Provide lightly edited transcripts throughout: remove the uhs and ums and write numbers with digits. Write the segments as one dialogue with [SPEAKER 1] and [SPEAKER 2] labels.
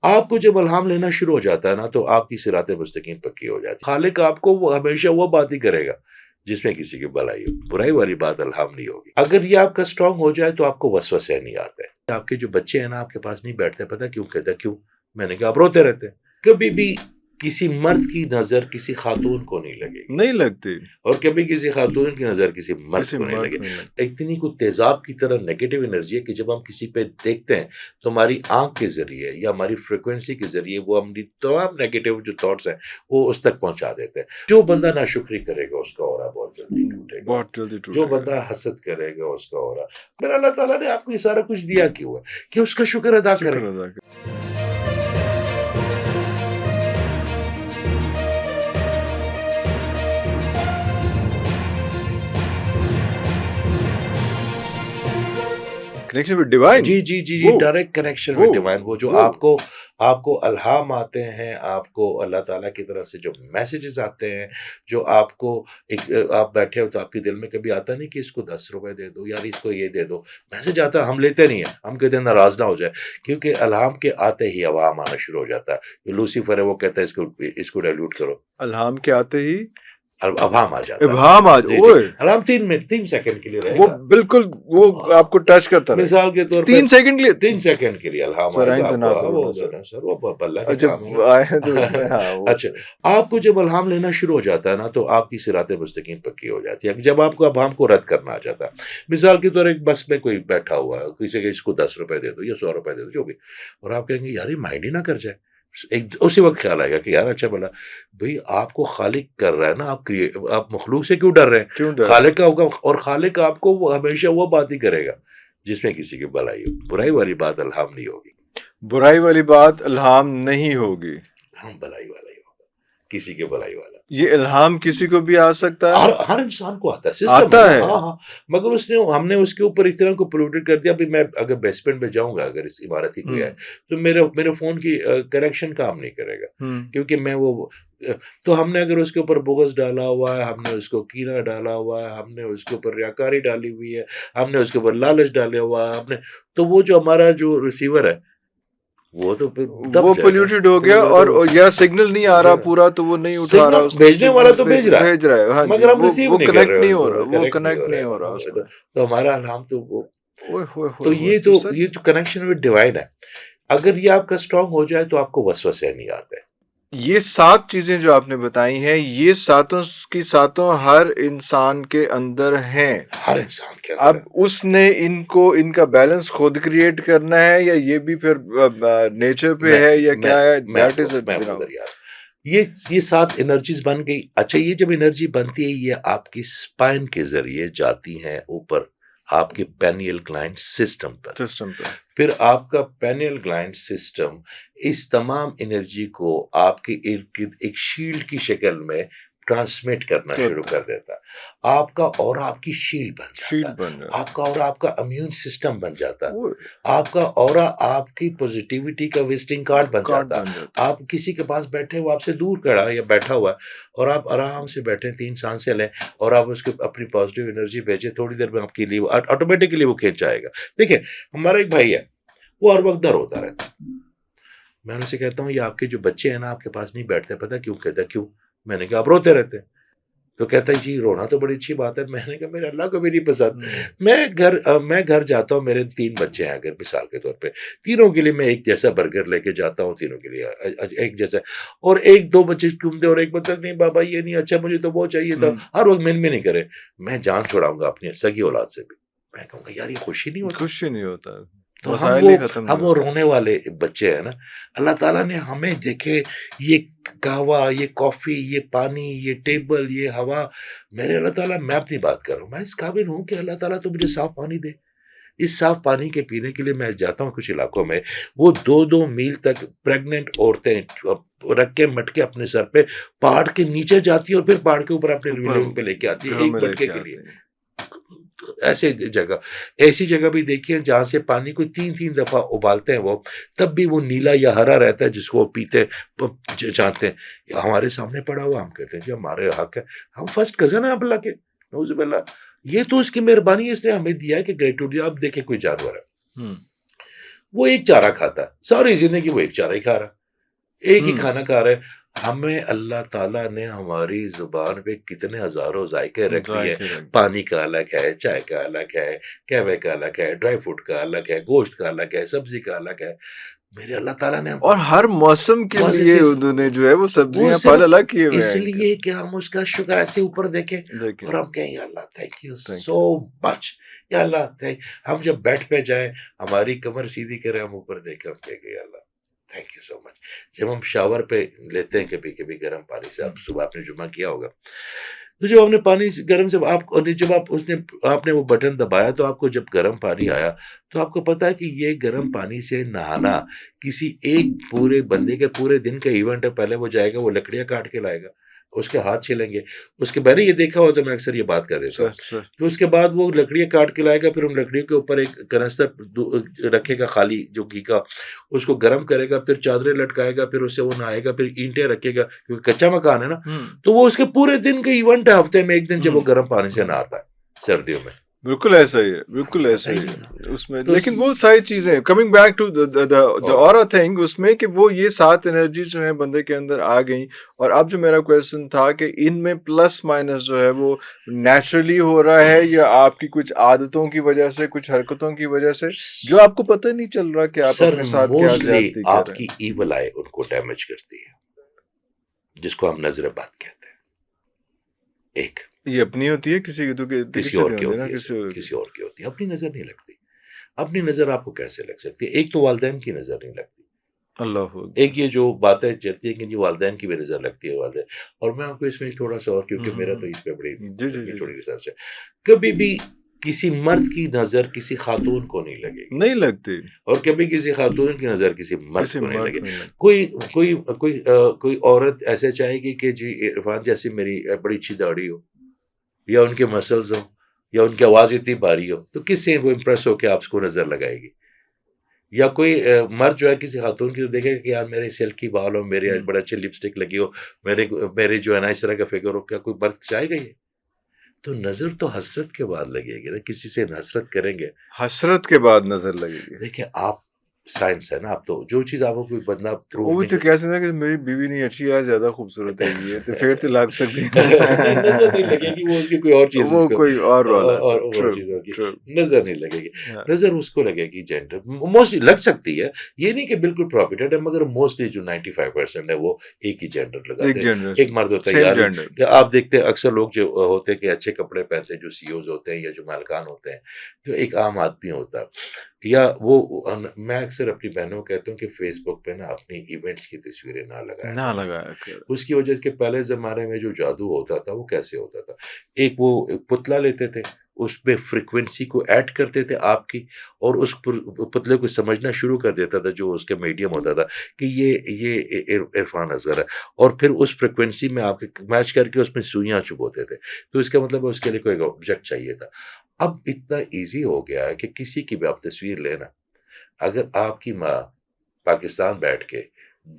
[SPEAKER 1] آپ کو جب الہام لینا شروع ہو جاتا ہے نا تو آپ کی صراط مستقیم پکی ہو جاتی ہے. خالق آپ کو ہمیشہ وہ بات ہی کرے گا جس میں کسی کی بھلائی ہو. برائی والی بات الہام نہیں ہوگی. اگر یہ آپ کا اسٹرانگ ہو جائے تو آپ کو وسوسے نہیں آتے. آپ کے جو بچے ہیں نا آپ کے پاس نہیں بیٹھتے, پتہ کیوں کہتا کیوں؟ میں نے کہا آپ روتے رہتے ہیں. کبھی بھی کسی مرد کی نظر کسی خاتون کو نہیں لگے گی,
[SPEAKER 2] نہیں لگتی,
[SPEAKER 1] اور کبھی کسی خاتون کی نظر کسی مرد
[SPEAKER 2] کسی
[SPEAKER 1] کو نہیں
[SPEAKER 2] مرد
[SPEAKER 1] لگے.
[SPEAKER 2] کو نہیں لگتی.
[SPEAKER 1] اتنی کو تیزاب کی طرح نیگیٹو انرجی ہے کہ جب ہم کسی پہ دیکھتے ہیں تو ہماری آنکھ کے ذریعے یا ہماری فریکوینسی کے ذریعے وہ ہماری تمام نیگیٹو جو تھاٹس ہیں وہ اس تک پہنچا دیتے ہیں. جو بندہ ناشکری کرے گا اس کا اورا بہت جلدی ٹوٹے گا.
[SPEAKER 2] بہت جلدی
[SPEAKER 1] جو
[SPEAKER 2] ٹوٹے گا.
[SPEAKER 1] بندہ حسد کرے گا اس کا اورا. میرا اللہ تعالیٰ نے آپ کو یہ سارا کچھ دیا کیوں ہے کہ اس کا شکر ادا کرے.
[SPEAKER 2] شکر ادا کر. Connection with divine.
[SPEAKER 1] جی جی جی جی
[SPEAKER 2] وہ
[SPEAKER 1] ڈائریکٹ کنیکشن ود ڈیوائن. وہ جو آپ کو الہام آتے ہیں, آپ کو اللہ تعالیٰ کی طرف سے جو میسیجز آتے ہیں, جو آپ کو آپ بیٹھے ہو تو آپ کے دل میں کبھی آتا نہیں کہ اس کو 10 روپے دے دو, یار اس کو یہ دے دو. میسیج آتا ہے, ہم لیتے نہیں ہیں, ہم کہتے ہیں ناراض نہ ہو جائے, کیونکہ الہام کے آتے ہی عوام آنا شروع ہو جاتا ہے. لوسیفر ہے وہ کہتا ہے اس کو ڈائلیوٹ کرو.
[SPEAKER 2] الہام کے آتے ہی
[SPEAKER 1] ابہام آ جاتا ہے.
[SPEAKER 2] ابہام آ
[SPEAKER 1] جی جی
[SPEAKER 2] اوئے
[SPEAKER 1] الہام 3 سیکنڈ کے لیے رہے
[SPEAKER 2] وہ
[SPEAKER 1] گا.
[SPEAKER 2] بالکل وہ آپ کو ٹچ کرتا رہے.
[SPEAKER 1] مثال کے طور پہ
[SPEAKER 2] 3 سیکنڈ کے لیے
[SPEAKER 1] 3 سیکنڈ کے لیے الہام
[SPEAKER 2] سر
[SPEAKER 1] آئے گا
[SPEAKER 2] آئندہ
[SPEAKER 1] آپ
[SPEAKER 2] نہ
[SPEAKER 1] کو.
[SPEAKER 2] کرو
[SPEAKER 1] وہ
[SPEAKER 2] نا سر.
[SPEAKER 1] سر وہ اللہ کے
[SPEAKER 2] جب
[SPEAKER 1] کام ہے
[SPEAKER 2] آئے تو اس میں
[SPEAKER 1] نا.
[SPEAKER 2] ہاں وہ
[SPEAKER 1] اچھا, آپ کو جب الہام لینا شروع ہو جاتا ہے نا تو آپ کی صراط مستقیم پکی ہو جاتی ہے. جب آپ کو ابہام کو رد کرنا آ جاتا ہے, مثال کے طور ایک بس میں کوئی بیٹھا ہوا ہے, کسی کہ اس کو 10 روپے دے دو یا 100 روپے دے دو جو بھی, اور آپ کہیں گے یار یہ مائنڈ ہی نہ کر جائے. اسی وقت خیال آئے گا کہ یار اچھا بلا بھئی آپ کو خالق کر رہا ہے نا, آپ مخلوق سے کیوں ڈر رہے ہیں؟
[SPEAKER 2] کیوں ڈر.
[SPEAKER 1] خالق کا ہوگا, اور خالق آپ کو ہمیشہ وہ بات ہی کرے گا جس میں کسی کی بھلائی ہو. برائی والی بات الہام نہیں ہوگی.
[SPEAKER 2] برائی والی بات الہام نہیں ہوگی.
[SPEAKER 1] ہم بھلائی والا ہی ہوگا, کسی کے بھلائی والا.
[SPEAKER 2] یہ الہام کسی کو بھی آ سکتا ہے,
[SPEAKER 1] ہر انسان کو آتا ہے, سسٹم
[SPEAKER 2] آتا ہے.
[SPEAKER 1] ہاں ہاں, مگر ہم نے اس کے اوپر اس طرح کو پولوٹیڈ کر دیا. ابھی میں اگر بیسمنٹ میں جاؤں گا, اگر اس عمارت کی کوئی ہے تو میرے فون کی کنیکشن کام نہیں کرے گا, کیونکہ میں وہ تو ہم نے اگر اس کے اوپر بغض ڈالا ہوا ہے, ہم نے اس کو کینہ ڈالا ہوا ہے, ہم نے اس کے اوپر ریاکاری ڈالی ہوئی ہے, ہم نے اس کے اوپر لالچ ڈالے ہوا ہے, ہم نے, تو وہ جو ہمارا جو ریسیور ہے وہ تو
[SPEAKER 2] وہ پولیوٹیڈ ہو گیا, اور یا سگنل نہیں آ رہا پورا تو وہ نہیں اٹھا رہا.
[SPEAKER 1] بھیجنے والا تو بھیج رہا
[SPEAKER 2] ہے, ہاں
[SPEAKER 1] مگر ہم
[SPEAKER 2] جی,
[SPEAKER 1] ریسیو
[SPEAKER 2] وہ
[SPEAKER 1] نہیں کر
[SPEAKER 2] کنیکٹ
[SPEAKER 1] رہے,
[SPEAKER 2] نہیں ہو رہا, وہ کنیکٹ نہیں ہو رہا اس میں.
[SPEAKER 1] تو ہمارا الہام تو وہ تو
[SPEAKER 2] تو
[SPEAKER 1] یہ جو کنیکشن ود ڈیوائن ہے, اگر یہ آپ کا اسٹرانگ ہو جائے تو آپ کو وسوسے نہیں آتے.
[SPEAKER 2] یہ 7 چیزیں جو آپ نے بتائی ہیں, یہ ساتوں کی ساتوں ہر انسان کے اندر ہیں.
[SPEAKER 1] ہر انسان کے
[SPEAKER 2] اب اس نے ان کا بیلنس خود کریٹ کرنا ہے, یا یہ بھی پھر نیچر پہ ہے, یا کیا ہے؟ دیٹ از
[SPEAKER 1] یہ 7 انرجیز بن گئی. اچھا, یہ جب انرجی بنتی ہے یہ آپ کی سپائن کے ذریعے جاتی ہیں اوپر آپ کے پینیل گلینڈ سسٹم پر. پھر آپ کا پینیل گلینڈ سسٹم اس تمام انرجی کو آپ کے ارد گرد ایک شیلڈ کی شکل میں ٹرانسمٹ کرنا شروع کر دیتا ہے. آپ کا اور آپ کی شیلڈ بن جاتا ہے, آپ کا اور آپ کا امیون سسٹم بن جاتا ہے, آپ کا اور آپ کی پوزیٹیوٹی کا وزٹنگ کارڈ بن جاتا ہے. آپ کسی کے پاس بیٹھے وہ آپ سے دور کھڑا یا بیٹھا ہوا ہے, اور آپ آرام سے بیٹھیں, 3 سانسیں لیں, اور آپ اس کو اپنی پازیٹیو انرجی بھیجیں, تھوڑی دیر میں آپ کے لیے آٹومیٹکلی وہ کھینچ جائے گا. دیکھیں, ہمارا ایک بھائی ہے, وہ ہر وقت ڈر ہوتا رہتا ہے. میں ان سے کہتا ہوں یہ آپ کے جو بچے ہیں نا آپ کے پاس نہیں بیٹھتے, پتہ کیوں کہتا کیوں؟ میں نے کہا آپ روتے رہتے ہیں. تو کہتا ہے جی رونا تو بڑی اچھی بات ہے. میں نے کہا میرے اللہ کو بھی نہیں پسند. میں گھر جاتا ہوں, میرے 3 بچے ہیں اگر مثال کے طور پہ, تینوں کے لیے میں ایک جیسا برگر لے کے جاتا ہوں, تینوں کے لیے ایک جیسا, اور 1-2 بچے گھومتے اور ایک بچہ نہیں بابا یہ نہیں, اچھا مجھے تو وہ چاہیے تھا. ہر وقت من میں نہیں کرے, میں جان چھوڑاؤں گا اپنی سگی اولاد سے بھی. میں کہوں گا یار یہ خوشی نہیں ہوتا. تو ہم وہ رونے والے بچے ہیں نا. اللہ تعالیٰ نے ہمیں دیکھے یہ قہوہ, یہ کافی, یہ پانی, یہ ٹیبل, یہ ہوا, میرے اللہ تعالیٰ, میں اپنی بات کر رہا ہوں, میں اس قابل ہوں کہ اللہ تعالیٰ تو مجھے صاف پانی دے. اس صاف پانی کے پینے کے لیے میں جاتا ہوں کچھ علاقوں میں, وہ 2-2 میل تک پریگننٹ عورتیں رکھ کے مٹکے اپنے سر پہ پہاڑ کے نیچے جاتی ہیں, اور پھر پہاڑ کے اوپر اپنے لیونگ پہ لے کے آتی ہیں 1 مٹکے کے لیے. ایسی جگہ بھی دیکھی ہے جہاں سے پانی کو 3-3 دفعہ ابالتے ہیں وہ, تب بھی وہ نیلا یا ہرا رہتا ہے جس کو وہ پیتے جانتے ہیں. ہمارے سامنے پڑا ہوا, ہم کہتے ہیں جی ہمارے حق ہے, ہم فرسٹ کزن ہیں اللہ کے, نعوذ باللہ. یہ تو اس کی مہربانی ہے, اس نے ہمیں دیا ہے کہ گریٹیوڈ. اب دیکھیں کوئی جانور ہے, وہ ایک چارہ کھاتا ہے ساری زندگی، وہ ایک چارہ ہی کھا رہا، ایک ہی کھانا کھا رہا ہے۔ ہمیں اللہ تعالیٰ نے ہماری زبان پہ کتنے ہزاروں ذائقے رکھ دیے، پانی کا الگ ہے، چائے کا الگ ہے، قہوے کا الگ ہے، ڈرائی فروٹ کا الگ ہے، گوشت کا الگ ہے، سبزی کا الگ ہے۔ میرے اللہ تعالیٰ نے
[SPEAKER 2] اور ہر موسم کے لیے انہوں نے جو ہے وہ سبزیاں پھل الگ کیے ہوئے ہیں،
[SPEAKER 1] اس لیے کہ ہم اس کا شکر ایسے اوپر دیکھیں اور ہم کہیں یا اللہ تھینک یو سو مچ، یا اللہ ہم جب بیٹھ پہ جائیں ہماری کمر سیدھی کریں، ہم اوپر دیکھیں، ہم کہیں یا اللہ تھینک یو سو مچ۔ جب ہم شاور پہ لیتے ہیں کبھی کبھی گرم پانی سے، اب صبح آپ نے جمعہ کیا ہوگا، تو جب ہم نے پانی گرم سے جب آپ نے وہ بٹن دبایا تو آپ کو جب گرم پانی آیا تو آپ کو پتا ہے کہ یہ گرم پانی سے نہانا کسی ایک پورے بندے کے پورے دن کا ایونٹ ہے۔ پہلے وہ جائے گا، وہ لکڑیاں کاٹ کے لائے گا، اس کے ہاتھ چھلیں گے، اس کے میں نے یہ دیکھا ہو تو میں اکثر یہ بات کر دیتا ہوں، تو اس کے بعد وہ لکڑیاں کاٹ کے لائے گا، پھر ان لکڑیوں کے اوپر ایک کنستر رکھے گا خالی جو گھی کا، اس کو گرم کرے گا، پھر چادریں لٹکائے گا، پھر اس سے وہ نہائے گا، پھر اینٹیں رکھے گا کیونکہ کچا مکان ہے نا، تو وہ اس کے پورے دن کا ایونٹ ہے، ہفتے میں ایک دن جب وہ گرم پانی سے نہاتا ہے سردیوں میں۔
[SPEAKER 2] بالکل ایسا ہی ہے، بالکل ایسا ہی ہے اس میں۔ لیکن وہ ساری چیزیں coming back to the aura thing، اس میں کہ وہ یہ 7 انرجی جو ہیں بندے کے اندر آ گئیں، اور اب جو میرا کویسچن تھا کہ ان میں پلس مائنس جو ہے وہ نیچرلی ہو رہا ہے یا آپ کی کچھ عادتوں کی وجہ سے، کچھ حرکتوں کی وجہ سے، جو آپ کو پتہ نہیں چل رہا کہ آپ اپنے ساتھ کیا زیادتی کر رہے ہیں۔
[SPEAKER 1] آپ کی ایول آئی ان کو ڈیمیج کرتی ہے، جس کو ہم نظر بد کہتے ہیں۔ ایک
[SPEAKER 2] یہ اپنی ہوتی ہے، کسی
[SPEAKER 1] اور کی ہوتی ہے، کسی اور کی ہوتی ہے، اپنی نظر نہیں لگتی۔ اپنی نظر آپ کو کیسے لگ سکتی ہے؟ ایک تو والدین کی نظر نہیں لگتی،
[SPEAKER 2] اللہ،
[SPEAKER 1] ایک یہ جو باتیں چلتی ہیں کہ جی والدین کی بھی نظر لگتی ہے، والدین، اور میں آپ کو اس میں تھوڑا سا اور، کیونکہ میرا تو اس پہ بڑی چھوٹی ریسرچ ہے، کبھی بھی کسی مرد کی نظر کسی خاتون کو نہیں لگے گی، نہیں
[SPEAKER 2] لگتی،
[SPEAKER 1] اور کبھی کسی خاتون کی نظر کسی مرد کو نہیں لگے۔ کوئی عورت ایسے چاہے گی کہ جی عرفان جیسی میری بڑی اچھی داڑھی ہو، یا ان کے مسلز ہو، یا ان کی آواز اتنی بھاری ہو، تو کس سے وہ امپریس ہو کے آپ اس کو نظر لگائے گی؟ یا کوئی مرد جو ہے کسی خاتون کی دیکھے گا کہ یار میرے سلکی بال ہو، میرے بڑے اچھے لپسٹک لگی ہو، میرے جو ہے نا اس طرح کا فگر ہو، کیا کوئی مرد چاہے گا یہ؟ تو نظر تو حسرت کے بعد لگے گی نا، کسی سے حسرت کریں گے،
[SPEAKER 2] حسرت کے بعد نظر لگے گی۔
[SPEAKER 1] دیکھیں آپ سائنس ہے نا، آپ تو جو چیز آپ کو کوئی بندہ
[SPEAKER 2] وہ بھی تو کہہ سکتا ہے کہ میری بیوی نہیں اچھی ہے، زیادہ خوبصورت ہے، یہ تو پھر تو لگ سکتی ہے،
[SPEAKER 1] نظر نہیں لگے گی، وہ اس کی کوئی اور چیز،
[SPEAKER 2] وہ کوئی اور
[SPEAKER 1] چیز ہوگی، نظر نہیں لگے گی۔ نظر اس کو لگے گی جینڈر موسٹلی لگ سکتی ہے، یہ نہیں کہ بالکل پروفیٹڈ ہے، مگر موسٹلی جو 95% ہے وہ ایک ہی جینڈر لگاتے ہیں، ایک مرد ہوتا ہے۔ یار آپ دیکھتے ہیں اکثر لوگ جو ہوتے ہیں کہ اچھے کپڑے پہنتے ہیں، جو سی اوز ہوتے ہیں یا جو مالکان ہوتے ہیں، جو ایک عام آدمی ہوتا ہے، یا وہ میں اکثر اپنی بہنوں کہتا ہوں کہ فیس بک پہ نا اپنی ایونٹس کی تصویریں نہ لگایا۔ اس کی وجہ سے کہ پہلے زمانے میں جو جادو ہوتا تھا وہ کیسے ہوتا تھا، ایک وہ پتلا لیتے تھے، اس پہ فریکوینسی کو ایڈ کرتے تھے آپ کی، اور اس پتلے کو سمجھنا شروع کر دیتا تھا جو اس کے میڈیم ہوتا تھا کہ یہ عرفان اصغر ہے، اور پھر اس فریکوینسی میں آپ کے میچ کر کے اس میں سوئیاں چبوتے تھے، تو اس کا مطلب اس کے لیے کوئی آبجیکٹ چاہیے تھا۔ اب اتنا ایزی ہو گیا ہے کہ کسی کی بھی آپ تصویر لینا، اگر آپ کی ماں پاکستان بیٹھ کے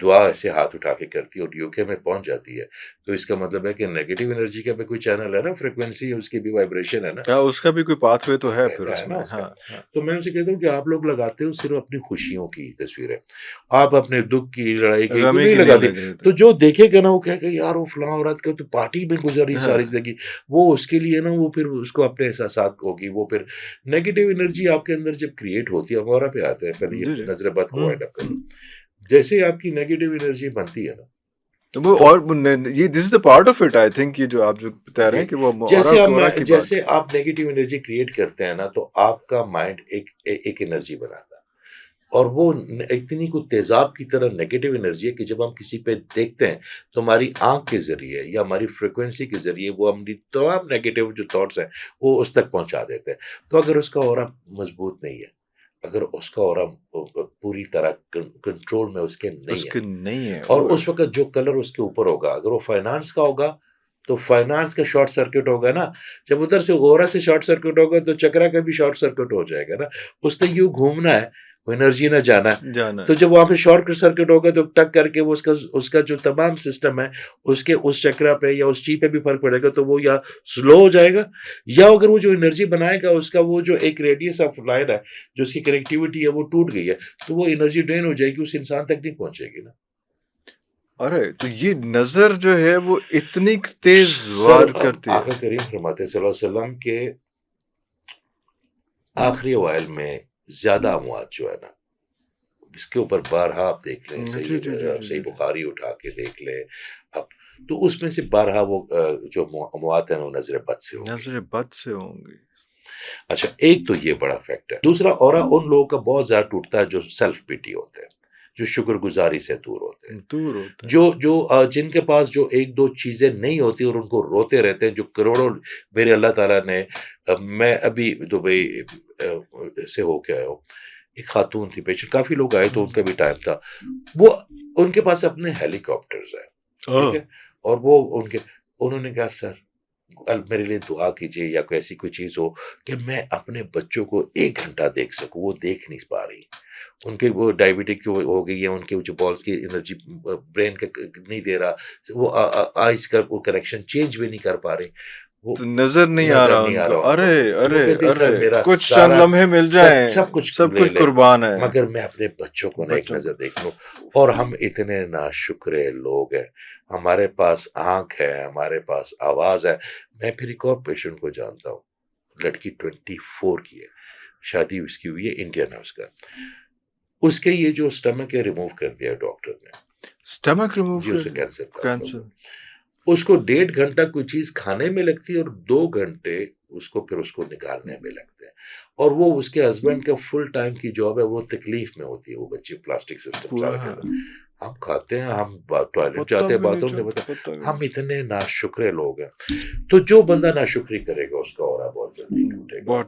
[SPEAKER 1] دعا ایسے ہاتھ اٹھا کے کرتی ہے اور یو کے میں پہنچ جاتی ہے، تو اس کا مطلب ہے کہ نیگیٹو انرجی کا بھی کوئی چینل ہے نا، فریکوینسی اس کی بھی وائبریشن ہے نا،
[SPEAKER 2] اس کا بھی کوئی پاتھ وے تو ہے پھر اس میں۔
[SPEAKER 1] تو میں اسے کہتا ہوں کہ آپ لوگ لگاتے ہو صرف اپنی خوشیوں کی تصویریں، آپ اپنے دکھ کی، لڑائی کی نہیں لگاتے، تو جو دیکھے گا نا وہ کہے گا یار وہ فلاں عورت کا تو پارٹی میں گزری ساری زندگی، وہ اس کے لیے نا وہ پھر اس کو اپنے احساسات ہوگی، وہ پھر نیگیٹو انرجی آپ کے اندر جب کریٹ ہوتی ہے، ہمارا پہ آتے ہیں پہلے یہ نظر بد کو وائنڈ اپ کریں، جیسے آپ کی نیگیٹو انرجی بنتی ہے نا،
[SPEAKER 2] وہ اور یہ this is the part of it, I think, یہ جو آپ جو بتا رہے ہیں کہ وہ
[SPEAKER 1] جیسے آپ نیگیٹو انرجی کریٹ کرتے ہیں نا، تو آپ کا مائنڈ ایک انرجی بناتا ہے، اور وہ اتنی کو تیزاب کی طرح نیگیٹو انرجی ہے کہ جب ہم کسی پہ دیکھتے ہیں تو ہماری آنکھ کے ذریعے یا ہماری فریکوینسی کے ذریعے وہ ہماری تمام نیگیٹو جو تھاٹس ہیں وہ اس تک پہنچا دیتے ہیں۔ تو اگر اس کا اورا مضبوط نہیں ہے، اگر اس کا اورا پوری طرح کنٹرول میں اس کے نہیں ہے، اور اس وقت جو کلر اس کے اوپر ہوگا، اگر وہ فائنانس کا ہوگا تو فائنانس کا شارٹ سرکٹ ہوگا نا، جب ادھر سے غورا سے شارٹ سرکٹ ہوگا تو چکرا کا بھی شارٹ سرکٹ ہو جائے گا نا، اس نے یوں گھومنا ہے، وہ انرجی نہ جانا ہے.
[SPEAKER 2] جانا
[SPEAKER 1] تو جب وہاں پہ شارٹ سرکٹ ہوگا تو ٹک کر کے وہ اس کا جو تمام سسٹم ہے اس چکرا پہ یا اس چیز پہ بھی فرق پڑے گا. تو وہ یا سلو ہو جائے گا یا اگر وہ جو انرجی بنائے گا اس کا وہ جو ایک ریڈیس آف لائن ہے جو اس کی کنیکٹیوٹی ہے وہ ٹوٹ گئی ہے تو وہ انرجی ڈرین ہو جائے گی, اس انسان تک نہیں پہنچے گی نا.
[SPEAKER 2] ارے تو یہ نظر جو ہے وہ اتنی تیز وار کرتی ہے.
[SPEAKER 1] آقا کریم فرماتے صلی اللہ علیہ وسلم کے آخری اوائل میں زیادہ اموات جو ہے نا, اس کے اوپر بارہا آپ دیکھ لیں, صحیح بخاری اٹھا کے دیکھ لیں اب, تو اس میں سے بارہا وہ جو اموات ہیں وہ نظر بد سے ہوں گی. اچھا, ایک تو یہ بڑا فیکٹ ہے. دوسرا اورا ان لوگوں کا بہت زیادہ ٹوٹتا ہے جو سیلف پیٹی ہوتے ہیں, جو شکر گزاری سے دور ہوتے ہیں, جو جن کے پاس جو ایک دو چیزیں نہیں ہوتی اور ان کو روتے رہتے ہیں, جو کروڑوں میرے اللہ تعالیٰ نے, میں ابھی دبئی سے ہو کے آیا ہوں, ایک خاتون تھی پیشنٹ, کافی لوگ آئے تو ان کا بھی ٹائم تھا, وہ ان کے پاس اپنے ہیلی کاپٹرز ہیں, ٹھیک ہے, اور وہ انہوں نے کہا سر میرے لیے دعا کیجیے یا کوئی ایسی کوئی چیز ہو کہ میں اپنے بچوں کو 1 گھنٹہ دیکھ سکوں. وہ دیکھ نہیں پا رہی, ان کے وہ ڈائبٹک ہو گئی ہے, ان کے جو بالز کی انرجی برین کا نہیں دے رہا, وہ آئز کا وہ کنیکشن چینج بھی نہیں کر پا رہی, وہ
[SPEAKER 2] نظر نہیں آ رہا. ارے کچھ چند لمحے مل جائیں,
[SPEAKER 1] سب کچھ
[SPEAKER 2] قربان ہے,
[SPEAKER 1] مگر میں اپنے بچوں کو ایک نظر دیکھ لوں. اور ہم اتنے ناشکرے لوگ ہیں, ہمارے پاس آنکھ ہے, ہمارے پاس آواز ہے. میں پھر ایک اور پیشنٹ کو جانتا ہوں, لڑکی 24 کی ہے, شادی اس کی ہوئی ہے, انڈین ہے اس کا, اس کے یہ جو سٹمک ہے ریموو کر دیا ڈاکٹر نے.
[SPEAKER 2] سٹمک ریموو
[SPEAKER 1] جی, اسے کینسر. اس کو 1.5 گھنٹہ کوئی چیز کھانے میں لگتی ہے اور 2 گھنٹے اس کو نکالنے میں لگتے ہیں. اور وہ اس کے ہسبینڈ کا فل ٹائم کی جاب ہے, وہ تکلیف میں ہوتی ہے, وہ بچے پلاسٹک سسٹم سارا. ہم کھاتے ہیں, ہم ٹوائلٹ جاتے ہیں, باتوں میں بتا, ہم اتنے ناشکرے لوگ ہیں. تو جو بندہ ناشکری کرے گا اس کا اورا بہت جلدی ٹوٹے گا.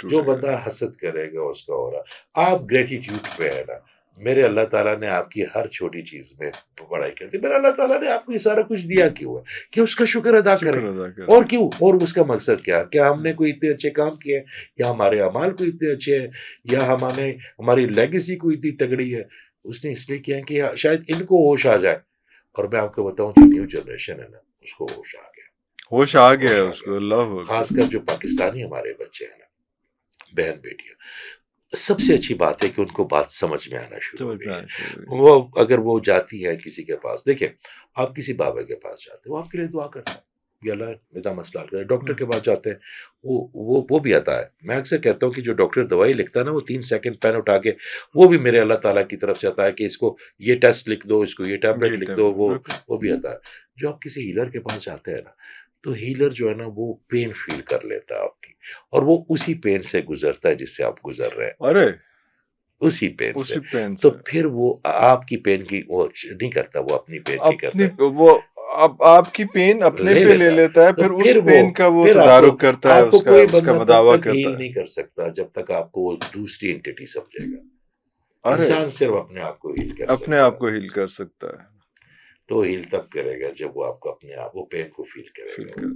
[SPEAKER 1] جو بندہ حسد کرے گا اس کا اورا, آپ گریٹیٹیوڈ پہ ہے نا, میرے اللہ تعالیٰ نے آپ کی ہر چھوٹی چیز میں بڑائی کر دی. میرے اللہ تعالیٰ نے آپ کو یہ سارا کچھ دیا کیوں ہے, کہ اس کا شکر ادا کریں. اور کیوں, اور اس کا مقصد کیا ہم نے کوئی اتنے اچھے کام کیے, یا ہمارے اعمال کوئی اتنے اچھے ہیں, یا ہماری لیگیسی کوئی اتنی تگڑی ہے. اس نے اس لیے کیا کہ شاید ان کو ہوش آ جائے. اور میں آپ کو بتاؤں جو نیو جنریشن ہے نا, اس کو ہوش آ گیا اس کو. اللہ, خاص کر جو پاکستانی ہمارے بچے ہیں نا, بہن بیٹیاں, سب سے اچھی بات ہے کہ ان کو بات سمجھ میں آنا شروع ہو گئی. وہ اگر وہ جاتی ہے کسی کے پاس, دیکھیں آپ کسی بابا کے پاس جاتے ہیں, وہ آپ کے لیے دعا کرتا ہے, یا اللہ میرا مسئلہ حل کرے. ڈاکٹر کے پاس جاتے ہیں, وہ بھی آتا ہے. میں اکثر کہتا ہوں کہ جو ڈاکٹر دوائی لکھتا ہے نا, وہ 3 سیکنڈ پین اٹھا کے, وہ بھی میرے اللہ تعالیٰ کی طرف سے آتا ہے کہ اس کو یہ ٹیسٹ لکھ دو, اس کو یہ ٹیبلٹ لکھ دو, وہ بھی آتا ہے. جو آپ کسی ہیلر کے پاس جاتے ہیں نا, تو ہیلر جو ہے نا وہ پین فیل کر لیتا ہے آپ کی, اور وہ اسی پین سے گزرتا ہے جس سے آپ گزر رہے ہیں.
[SPEAKER 2] ارے
[SPEAKER 1] اسی پین سے. تو پھر وہ آپ کی پین کی وہ نہیں کرتا, وہ اپنی پین کی کرتا ہے.
[SPEAKER 2] وہ آپ کی پین اپنے پہ لے لیتا ہے, پھر اس پین کا وہ تدارک کرتا ہے, اس کا مداوا کرتا ہے.
[SPEAKER 1] ہیل نہیں کر سکتا جب تک آپ کو وہ دوسری انٹیٹی سمجھے گا. انسان صرف اپنے آپ کو ہیل کر سکتا ہے,
[SPEAKER 2] اپنے آپ کو ہیل کر سکتا ہے.
[SPEAKER 1] تو ہیل تب کرے گا جب وہ آپ کو اپنے آپ وہ پین کو فیل کرے گا.